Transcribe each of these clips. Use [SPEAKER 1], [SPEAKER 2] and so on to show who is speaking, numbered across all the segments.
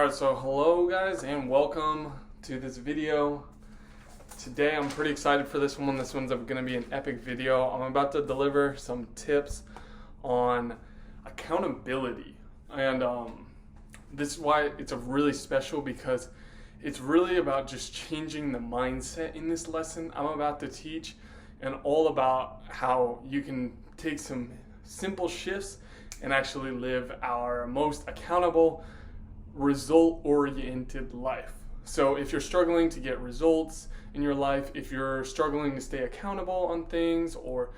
[SPEAKER 1] Alright, so hello guys and welcome to this video. Today I'm pretty excited for this one. This one's going to be an epic video. I'm about to deliver some tips on accountability. And this is why it's a really special, because it's really about just changing the mindset in this lesson I'm about to teach, and all about how you can take some simple shifts and actually live our most accountable, result-oriented life. So if you're struggling to get results in your life, if you're struggling to stay accountable on things, or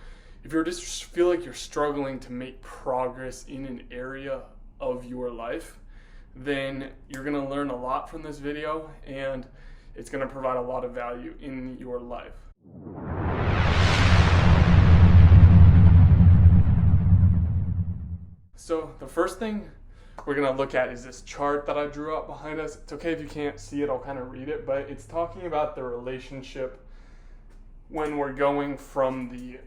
[SPEAKER 1] if you just feel like you're struggling to make progress in an area of your life, then you're going to learn a lot from this video, and it's going to provide a lot of value in your life. So the first thing we're going to look at is this chart that I drew up behind us. It's okay if you can't see it, I'll kind of read it, but it's talking about the relationship when we're going from the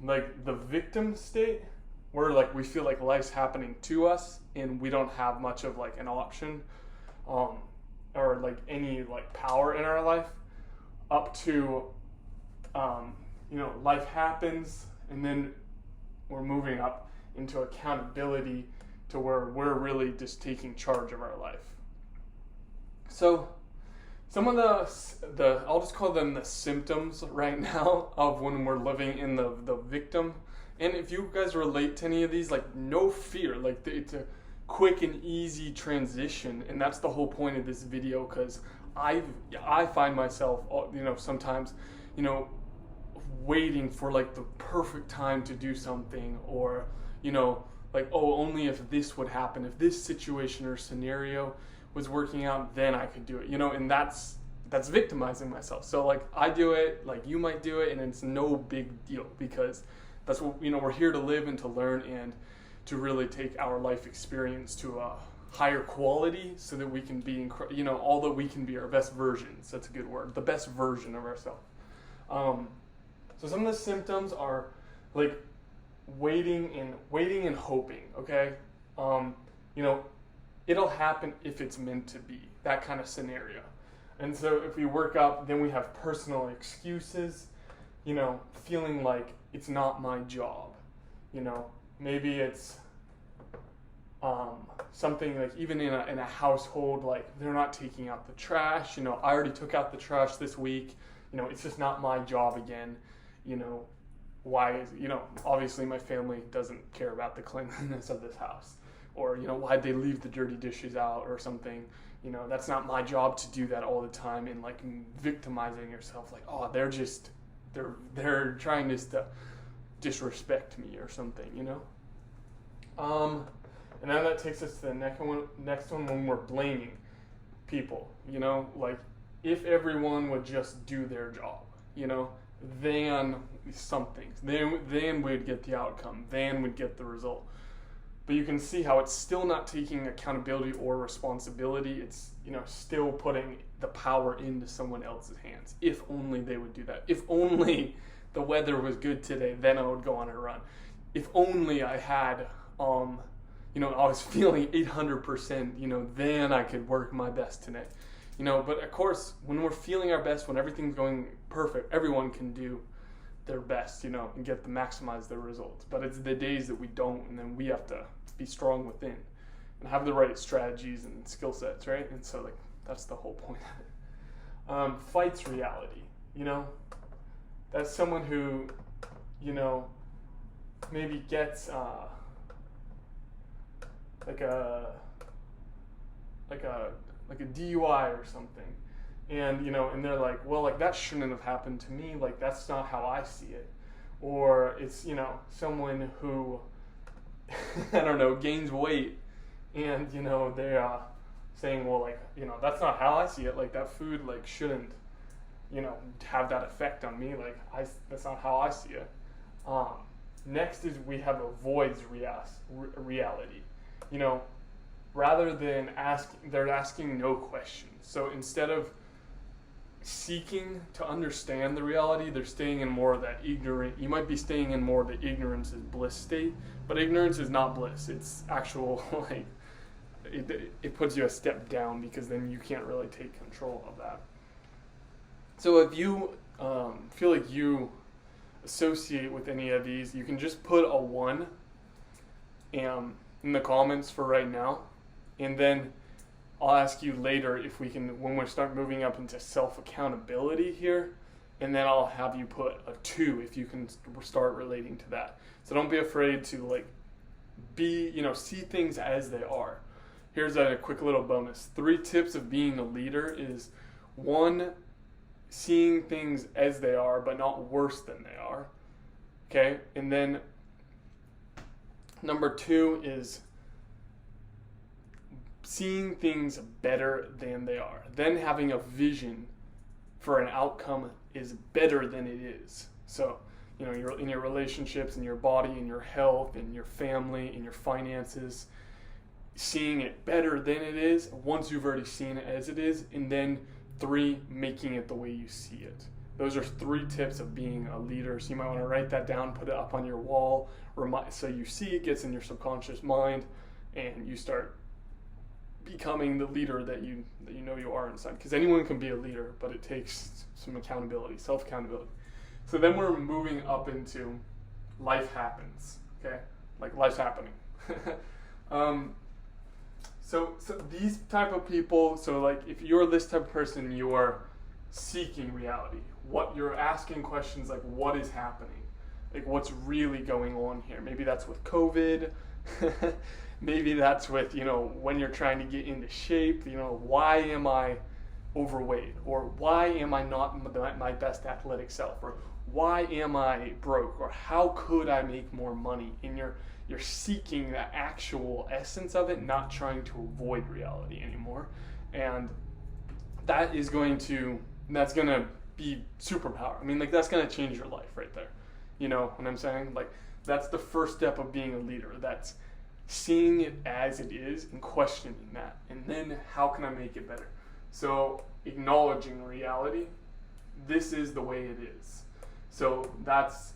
[SPEAKER 1] like the victim state, where like we feel like life's happening to us and we don't have much of like an option or like any like power in our life, up to life happens, and then we're moving up into accountability, to where we're really just taking charge of our life. So some of the I'll just call them the symptoms right now of when we're living in the victim. And if you guys relate to any of these, like, no fear, like it's a quick and easy transition, and that's the whole point of this video, because I find myself sometimes waiting for like the perfect time to do something, or like, oh, only if this would happen, if this situation or scenario was working out, then I could do it, and that's victimizing myself. So like I do it, like you might do it, and it's no big deal, because that's what, we're here to live and to learn and to really take our life experience to a higher quality, so that we can be, all that we can be our best versions. That's a good word, the best version of ourselves. So some of the symptoms are like waiting and hoping. Okay, it'll happen if it's meant to be, that kind of scenario. And so if we work up, then we have personal excuses, feeling like it's not my job. Maybe it's something like, even in a household, like they're not taking out the trash. I already took out the trash this week. It's just not my job again. Why is, obviously my family doesn't care about the cleanliness of this house, or, why'd they leave the dirty dishes out or something. That's not my job to do that all the time, and like victimizing yourself, like, oh, they're trying to disrespect me or something, and then that takes us to the next one when we're blaming people, like if everyone would just do their job, then something, then we'd get the outcome, then we'd get the result. But you can see how it's still not taking accountability or responsibility. It's, still putting the power into someone else's hands. If only they would do that. If only the weather was good today, then I would go on a run. If only I had, I was feeling 800%, then I could work my best today. But of course, when we're feeling our best, when everything's going perfect, everyone can do their best, and maximize their results. But it's the days that we don't, and then we have to be strong within and have the right strategies and skill sets, right? And so, like, that's the whole point of it. Fights reality, That's someone who, maybe gets like a DUI or something, and and they're like, well, like that shouldn't have happened to me, like that's not how I see it. Or it's someone who I don't know, gains weight, and they saying, well, like, that's not how I see it, like that food like shouldn't have that effect on me, like that's not how I see it. Next is we have avoids reality. Rather than they're asking no questions. So instead of seeking to understand the reality, they're staying in more of that ignorant. You might be staying in more of the ignorance is bliss state, but ignorance is not bliss. It's actual like it puts you a step down, because then you can't really take control of that. So if you feel like you associate with any of these, you can just put a 1 in the comments for right now, and then I'll ask you later if we can, when we start moving up into self-accountability here, and then I'll have you put a 2 if you can start relating to that. So don't be afraid to like see things as they are. Here's a quick little bonus. 3 tips of being a leader is: 1, seeing things as they are, but not worse than they are. Okay? And then number 2 is seeing things better than they are. Then having a vision for an outcome is better than it is. So, you're in your relationships, in your body, in your health, in your family, in your finances, seeing it better than it is once you've already seen it as it is, and then 3, making it the way you see it. Those are 3 tips of being a leader. So you might want to write that down, put it up on your wall, so you see it, gets in your subconscious mind, and you start becoming the leader that you know you are inside. Because anyone can be a leader, but it takes some accountability, self-accountability. So then we're moving up into life happens, okay? Like life's happening. So these type of people, so like if you're this type of person, you're seeking reality. What you're asking questions like, what is happening? Like, what's really going on here? Maybe that's with COVID. Maybe that's with, when you're trying to get into shape, why am I overweight? Or why am I not my best athletic self? Or why am I broke? Or how could I make more money? And you're seeking the actual essence of it, not trying to avoid reality anymore. And that's going to be superpower. I mean, like, that's going to change your life right there. You know what I'm saying? Like, that's the first step of being a leader. That's seeing it as it is and questioning that. And then how can I make it better? So acknowledging reality, this is the way it is. So that's,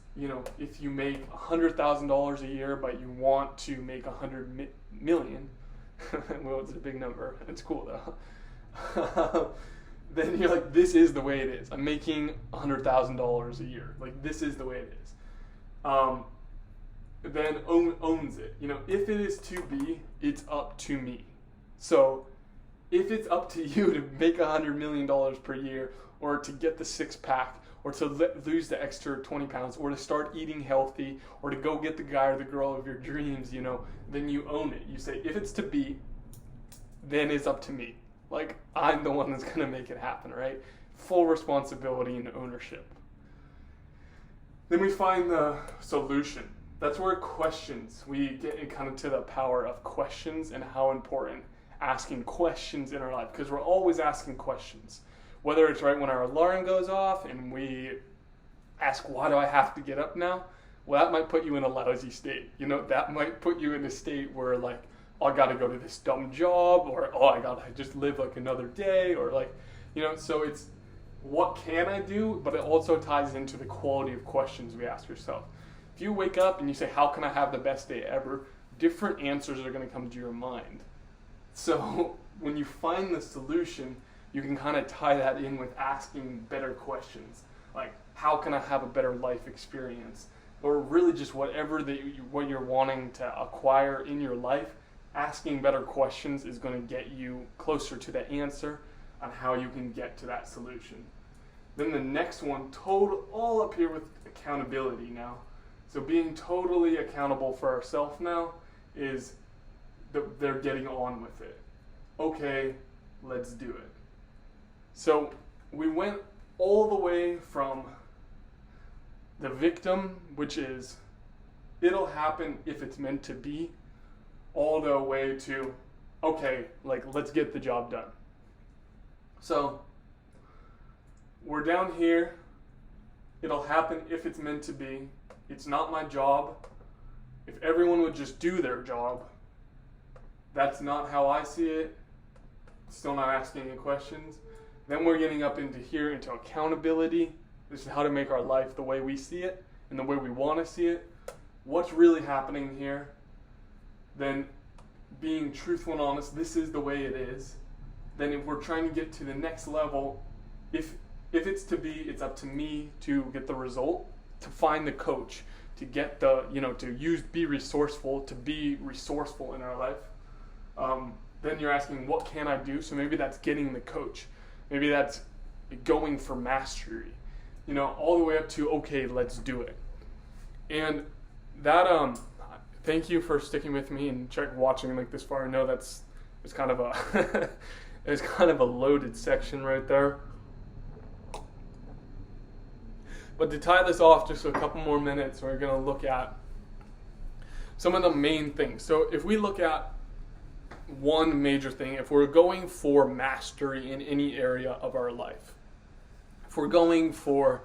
[SPEAKER 1] if you make $100,000 a year, but you want to make 100 million, well, it's a big number. It's cool though. Then you're like, this is the way it is. I'm making $100,000 a year. Like, this is the way it is. Then owns it. If it is to be, it's up to me. So if it's up to you to make $100 million per year, or to get the 6-pack, or to lose the extra 20 pounds, or to start eating healthy, or to go get the guy or the girl of your dreams, then you own it. You say, if it's to be, then it's up to me. Like, I'm the one that's going to make it happen, right? Full responsibility and ownership. Then we find the solution. That's where questions, we get kind of to the power of questions and how important asking questions in our life, because we're always asking questions. Whether it's right when our alarm goes off and we ask, why do I have to get up now? Well, that might put you in a lousy state. That might put you in a state where, like, oh, I got to go to this dumb job, or, oh, I got to just live like another day, or like, so it's what can I do, but it also ties into the quality of questions we ask yourself. If you wake up and you say, how can I have the best day ever? Different answers are going to come to your mind. So when you find the solution, you can kind of tie that in with asking better questions. Like, how can I have a better life experience? Or really just whatever what you're wanting to acquire in your life, asking better questions is going to get you closer to the answer on how you can get to that solution. Then the next one, all up here with accountability now. So being totally accountable for ourselves now is they're getting on with it. Okay, let's do it. So we went all the way from the victim, which is it'll happen if it's meant to be, all the way to, okay, like, let's get the job done. So we're down here. It'll happen if it's meant to be. It's not my job. If everyone would just do their job, that's not how I see it. Still not asking any questions. Then we're getting up into here, into accountability. This is how to make our life the way we see it and the way we want to see it. What's really happening here? Then being truthful and honest, this is the way it is, then if we're trying to get to the next level, if it's to be, it's up to me to get the result, to find the coach, to get the, be resourceful in our life. Then you're asking, what can I do? So maybe that's getting the coach. Maybe that's going for mastery, all the way up to, okay, let's do it. And that, thank you for sticking with me and watching like this far. I know it's kind of a, it's kind of a loaded section right there. But to tie this off just a couple more minutes, we're going to look at some of the main things. So if we look at one major thing, if we're going for mastery in any area of our life, if we're going for,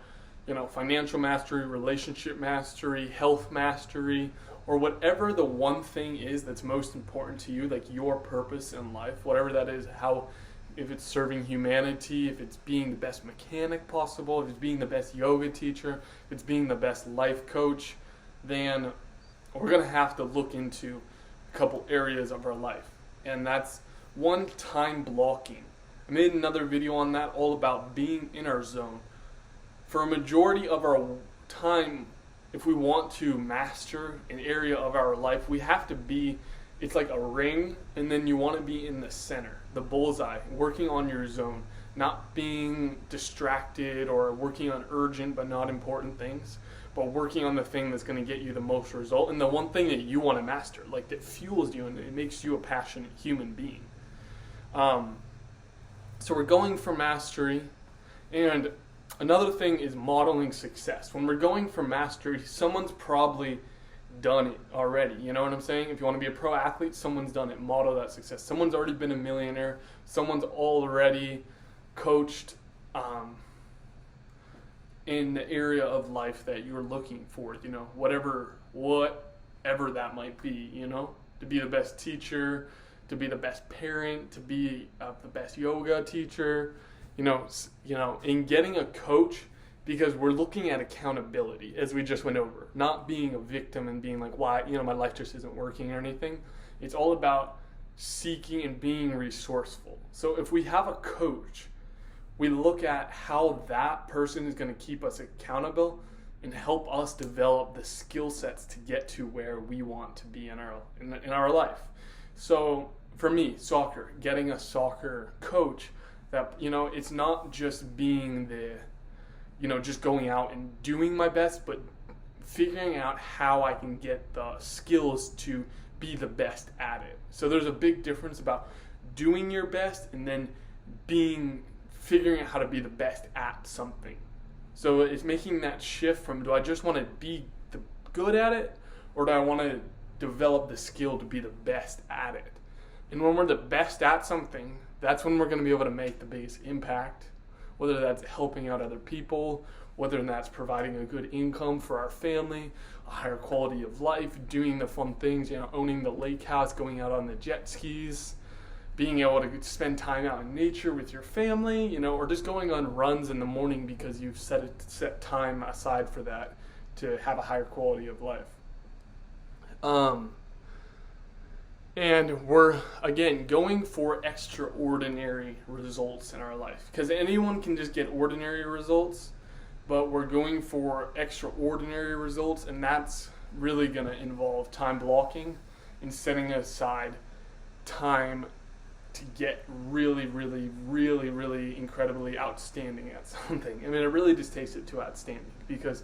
[SPEAKER 1] financial mastery, relationship mastery, health mastery, or whatever the one thing is that's most important to you, like your purpose in life, whatever that is, if it's serving humanity, if it's being the best mechanic possible, if it's being the best yoga teacher, if it's being the best life coach, then we're going to have to look into a couple areas of our life. And that's one, time blocking. I made another video on that, all about being in our zone. For a majority of our time, if we want to master an area of our life, we have to be, it's like a ring, and then you want to be in the center, the bullseye, working on your zone, not being distracted or working on urgent but not important things, but working on the thing that's going to get you the most result, and the one thing that you want to master, like that fuels you and it makes you a passionate human being. So we're going for mastery. And another thing is modeling success. When we're going for mastery, someone's probably done it already. You know what I'm saying? If you want to be a pro athlete, someone's done it. Model that success. Someone's already been a millionaire. Someone's already coached in the area of life that you're looking for. Whatever that might be. To be the best teacher, to be the best parent, to be the best yoga teacher. In getting a coach, because we're looking at accountability, as we just went over, not being a victim and being like, why, my life just isn't working or anything. It's all about seeking and being resourceful. So if we have a coach, we look at how that person is going to keep us accountable and help us develop the skill sets to get to where we want to be in our life. So for me, soccer, getting a soccer coach, that, it's not just being just going out and doing my best, but figuring out how I can get the skills to be the best at it. So there's a big difference about doing your best and then figuring out how to be the best at something. So it's making that shift from, do I just want to be good at it, or do I want to develop the skill to be the best at it? And when we're the best at something, that's when we're going to be able to make the biggest impact, whether that's helping out other people, whether that's providing a good income for our family, a higher quality of life, doing the fun things, owning the lake house, going out on the jet skis, being able to spend time out in nature with your family, or just going on runs in the morning because you've set time aside for that to have a higher quality of life. And we're, again, going for extraordinary results in our life. Because anyone can just get ordinary results, but we're going for extraordinary results, and that's really going to involve time blocking and setting aside time to get really, really, really, really incredibly outstanding at something. I mean, it really just takes it to outstanding, because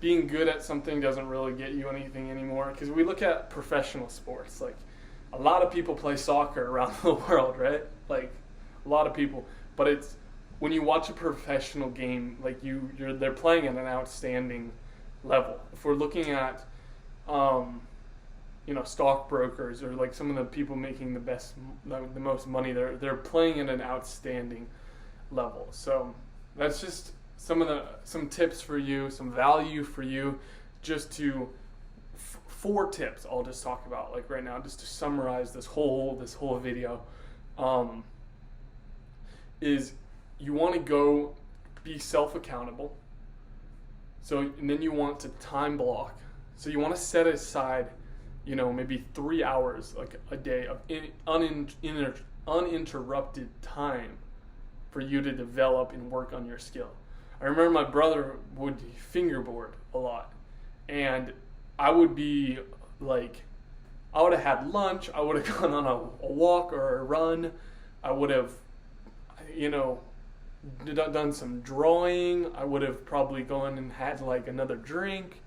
[SPEAKER 1] being good at something doesn't really get you anything anymore. Because we look at professional sports, like, a lot of people play soccer around the world, right? Like, a lot of people. But it's, when you watch a professional game, like they're playing at an outstanding level. If we're looking at, stockbrokers, or like some of the people making the most money, they're playing at an outstanding level. So that's just some tips for you, some value for you, just to 4 tips I'll just talk about like right now, just to summarize this whole video. Is you want to go be self-accountable. So, and then you want to time block. So you want to set aside maybe 3 hours like a day of uninterrupted time for you to develop and work on your skill. I remember my brother would fingerboard a lot, and I would be like, I would have had lunch, I would have gone on a walk or a run, I would have, done some drawing, I would have probably gone and had like another drink,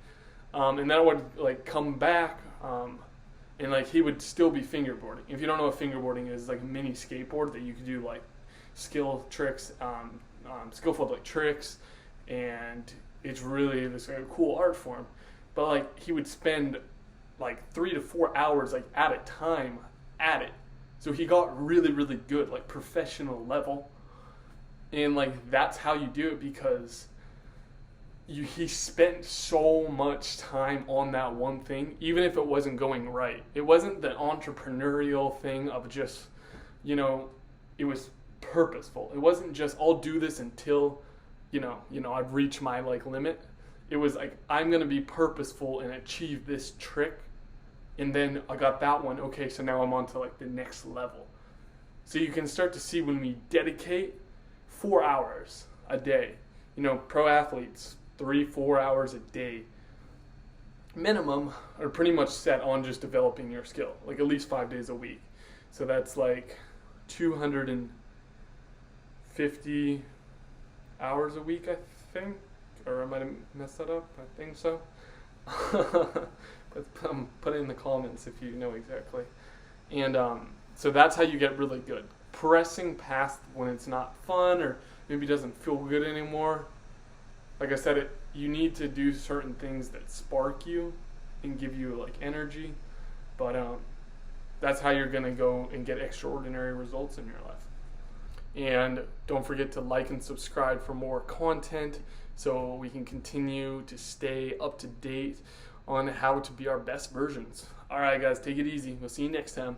[SPEAKER 1] and then I would like come back, and like he would still be fingerboarding. If you don't know what fingerboarding is, like a mini skateboard that you could do like skillful like tricks, and it's really this like, cool art form. But like he would spend like 3 to 4 hours like at a time at it, so he got really really good, like professional level. And like that's how you do it, because he spent so much time on that one thing, even if it wasn't going right. It wasn't the entrepreneurial thing of just, it was purposeful. It wasn't just I'll do this until, I've reached my like limit. It was like I'm gonna be purposeful and achieve this trick, and then I got that one. Okay, so now I'm on to like the next level. So you can start to see when we dedicate 4 hours a day, pro athletes 3-4 hours a day minimum are pretty much set on just developing your skill, like at least 5 days a week. So that's like 250 hours a week, I think, or I might have messed that up. I think so. But put it in the comments if you know exactly. And so that's how you get really good. Pressing past when it's not fun or maybe doesn't feel good anymore. Like I said, you need to do certain things that spark you and give you like energy, but that's how you're gonna go and get extraordinary results in your life. And don't forget to like and subscribe for more content so we can continue to stay up to date on how to be our best versions. All right, guys, take it easy. We'll see you next time.